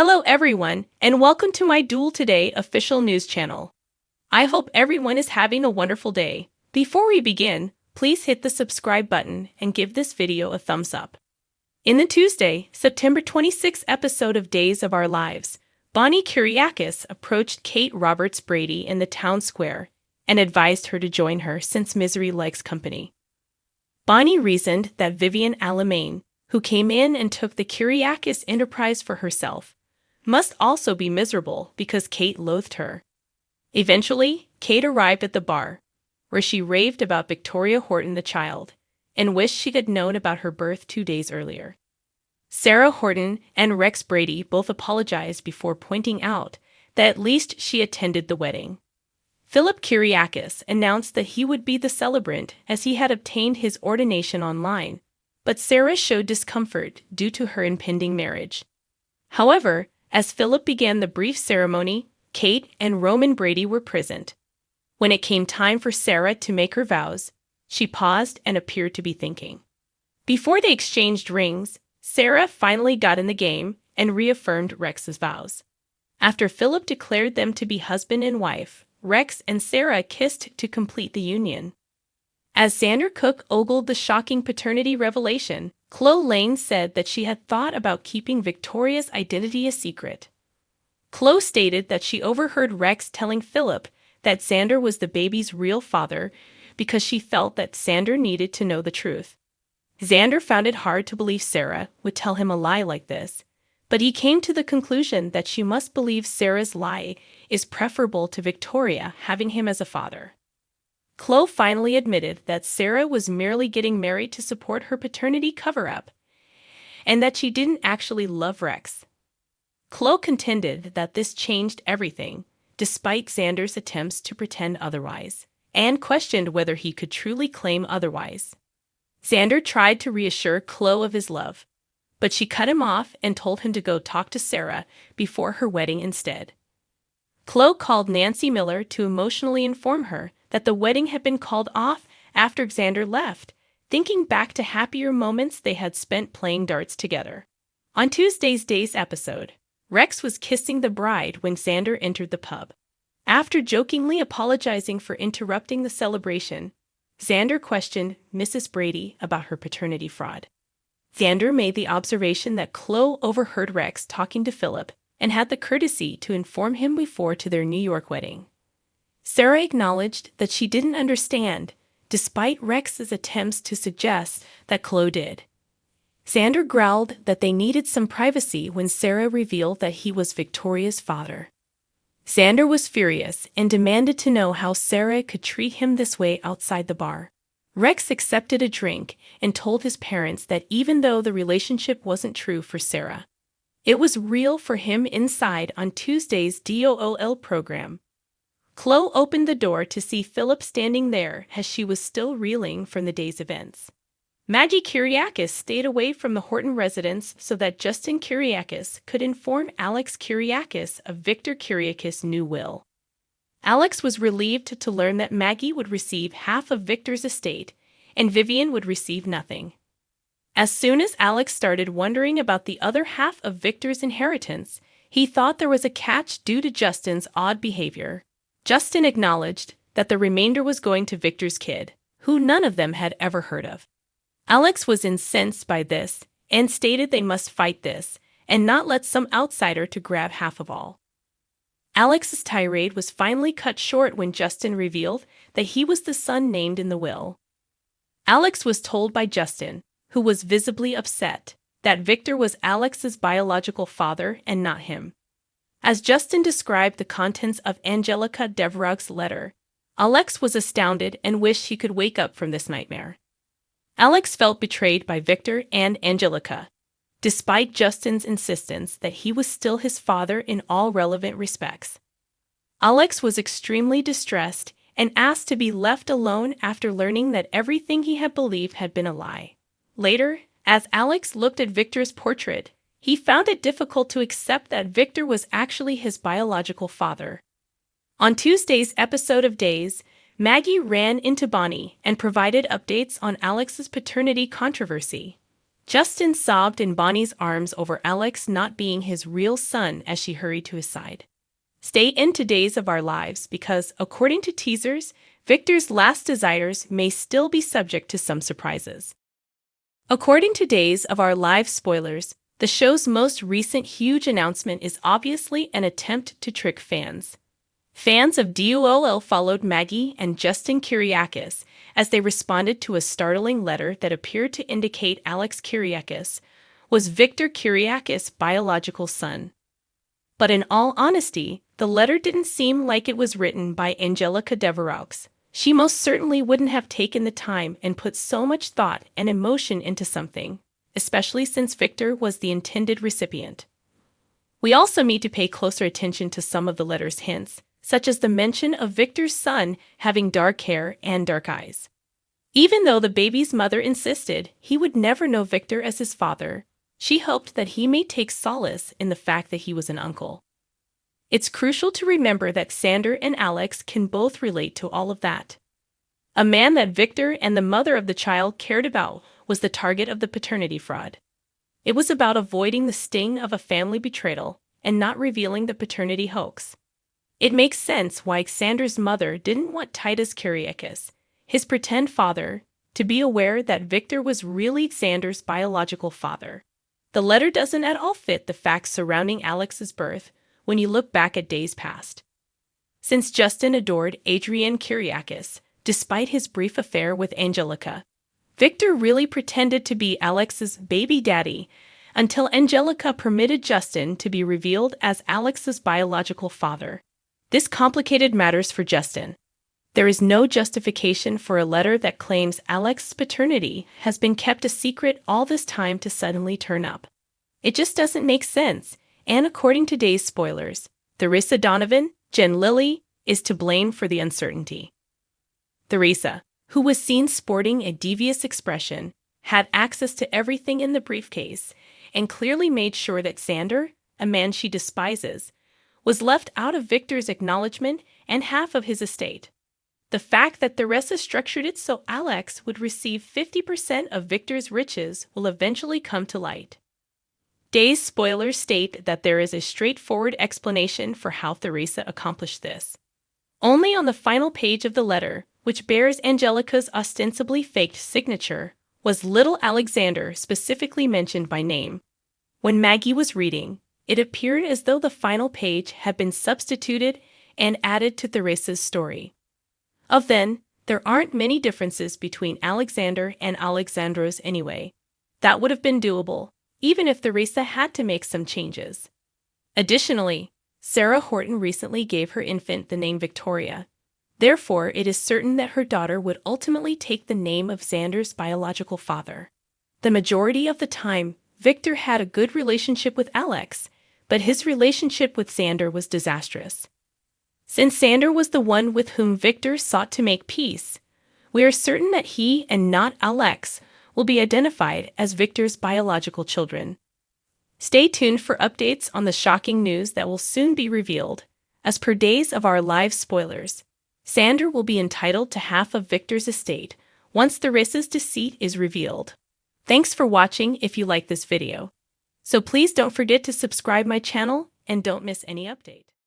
Hello everyone, and welcome to my Duel Today official news channel. I hope everyone is having a wonderful day. Before we begin, please hit the subscribe button and give this video a thumbs up. In the Tuesday, September 26th episode of Days of Our Lives, Bonnie Kyriakis approached Kate Roberts Brady in the town square and advised her to join her since misery likes company. Bonnie reasoned that Vivian Alamain, who came in and took the Kyriakis enterprise for herself, must also be miserable because Kate loathed her. Eventually, Kate arrived at the bar, where she raved about Victoria Horton the child, and wished she had known about her birth 2 days earlier. Sarah Horton and Rex Brady both apologized before pointing out that at least she attended the wedding. Philip Kyriakis announced that he would be the celebrant as he had obtained his ordination online, but Sarah showed discomfort due to her impending marriage. However, as Philip began the brief ceremony, Kate and Roman Brady were present. When it came time for Sarah to make her vows, she paused and appeared to be thinking. Before they exchanged rings, Sarah finally got in the game and reaffirmed Rex's vows. After Philip declared them to be husband and wife, Rex and Sarah kissed to complete the union. As Xander Cook ogled the shocking paternity revelation, Chloe Lane said that she had thought about keeping Victoria's identity a secret. Chloe stated that she overheard Rex telling Philip that Xander was the baby's real father because she felt that Xander needed to know the truth. Xander found it hard to believe Sarah would tell him a lie like this, but he came to the conclusion that she must believe Sarah's lie is preferable to Victoria having him as a father. Chloe finally admitted that Sarah was merely getting married to support her paternity cover-up, and that she didn't actually love Rex. Chloe contended that this changed everything, despite Xander's attempts to pretend otherwise, and questioned whether he could truly claim otherwise. Xander tried to reassure Chloe of his love, but she cut him off and told him to go talk to Sarah before her wedding instead. Chloe called Nancy Miller to emotionally inform her that the wedding had been called off after Xander left, thinking back to happier moments they had spent playing darts together. On Tuesday's Days episode, Rex was kissing the bride when Xander entered the pub. After jokingly apologizing for interrupting the celebration, Xander questioned Mrs. Brady about her paternity fraud. Xander made the observation that Chloe overheard Rex talking to Philip and had the courtesy to inform him before to their New York wedding. Sarah acknowledged that she didn't understand, despite Rex's attempts to suggest that Chloe did. Xander growled that they needed some privacy when Sarah revealed that he was Victoria's father. Xander was furious and demanded to know how Sarah could treat him this way outside the bar. Rex accepted a drink and told his parents that even though the relationship wasn't true for Sarah, it was real for him inside on Tuesday's DOOL program. Chloe opened the door to see Philip standing there as she was still reeling from the day's events. Maggie Kyriakis stayed away from the Horton residence so that Justin Kyriakis could inform Alex Kyriakis of Victor Kyriakis' new will. Alex was relieved to learn that Maggie would receive half of Victor's estate and Vivian would receive nothing. As soon as Alex started wondering about the other half of Victor's inheritance, he thought there was a catch due to Justin's odd behavior. Justin acknowledged that the remainder was going to Victor's kid, who none of them had ever heard of. Alex was incensed by this and stated they must fight this and not let some outsider to grab half of all. Alex's tirade was finally cut short when Justin revealed that he was the son named in the will. Alex was told by Justin, who was visibly upset, that Victor was Alex's biological father and not him. As Justin described the contents of Angelica Deverog's letter, Alex was astounded and wished he could wake up from this nightmare. Alex felt betrayed by Victor and Angelica, despite Justin's insistence that he was still his father in all relevant respects. Alex was extremely distressed and asked to be left alone after learning that everything he had believed had been a lie. Later, as Alex looked at Victor's portrait, he found it difficult to accept that Victor was actually his biological father. On Tuesday's episode of Days, Maggie ran into Bonnie and provided updates on Alex's paternity controversy. Justin sobbed in Bonnie's arms over Alex not being his real son as she hurried to his side. Stay in to Days of Our Lives because, according to teasers, Victor's last desires may still be subject to some surprises. According to Days of Our Lives spoilers, the show's most recent huge announcement is obviously an attempt to trick fans. Fans of DOOL followed Maggie and Justin Kyriakis as they responded to a startling letter that appeared to indicate Alex Kyriakis was Victor Kyriakis' biological son. But in all honesty, the letter didn't seem like it was written by Angelica Deveraux. She most certainly wouldn't have taken the time and put so much thought and emotion into something, especially since Victor was the intended recipient. We also need to pay closer attention to some of the letter's hints, such as the mention of Victor's son having dark hair and dark eyes. Even though the baby's mother insisted he would never know Victor as his father, she hoped that he may take solace in the fact that he was an uncle. It's crucial to remember that Xander and Alex can both relate to all of that. A man that Victor and the mother of the child cared about was the target of the paternity fraud. It was about avoiding the sting of a family betrayal and not revealing the paternity hoax. It makes sense why Xander's mother didn't want Titus Kyriakis, his pretend father, to be aware that Victor was really Xander's biological father. The letter doesn't at all fit the facts surrounding Alex's birth when you look back at days past. Since Justin adored Adrian Kyriakis, despite his brief affair with Angelica, Victor really pretended to be Alex's baby daddy until Angelica permitted Justin to be revealed as Alex's biological father. This complicated matters for Justin. There is no justification for a letter that claims Alex's paternity has been kept a secret all this time to suddenly turn up. It just doesn't make sense, and according to Days spoilers, Theresa Donovan, Jen Lilly, is to blame for the uncertainty. Theresa, who was seen sporting a devious expression, had access to everything in the briefcase and clearly made sure that Xander, a man she despises, was left out of Victor's acknowledgement and half of his estate. The fact that Theresa structured it so Alex would receive 50% of Victor's riches will eventually come to light. Days spoilers state that there is a straightforward explanation for how Theresa accomplished this. Only on the final page of the letter, which bears Angelica's ostensibly faked signature, was little Alexander specifically mentioned by name. When Maggie was reading, it appeared as though the final page had been substituted and added to Theresa's story. Of then, there aren't many differences between Alexander and Alexandros anyway. That would have been doable, even if Theresa had to make some changes. Additionally, Sarah Horton recently gave her infant the name Victoria. Therefore, it is certain that her daughter would ultimately take the name of Xander's biological father. The majority of the time, Victor had a good relationship with Alex, but his relationship with Xander was disastrous. Since Xander was the one with whom Victor sought to make peace, we are certain that he and not Alex will be identified as Victor's biological children. Stay tuned for updates on the shocking news that will soon be revealed. As per Days of Our Lives spoilers, Xander will be entitled to half of Victor's estate once Theresa's deceit is revealed. Thanks for watching if you like this video. So please don't forget to subscribe my channel and don't miss any update.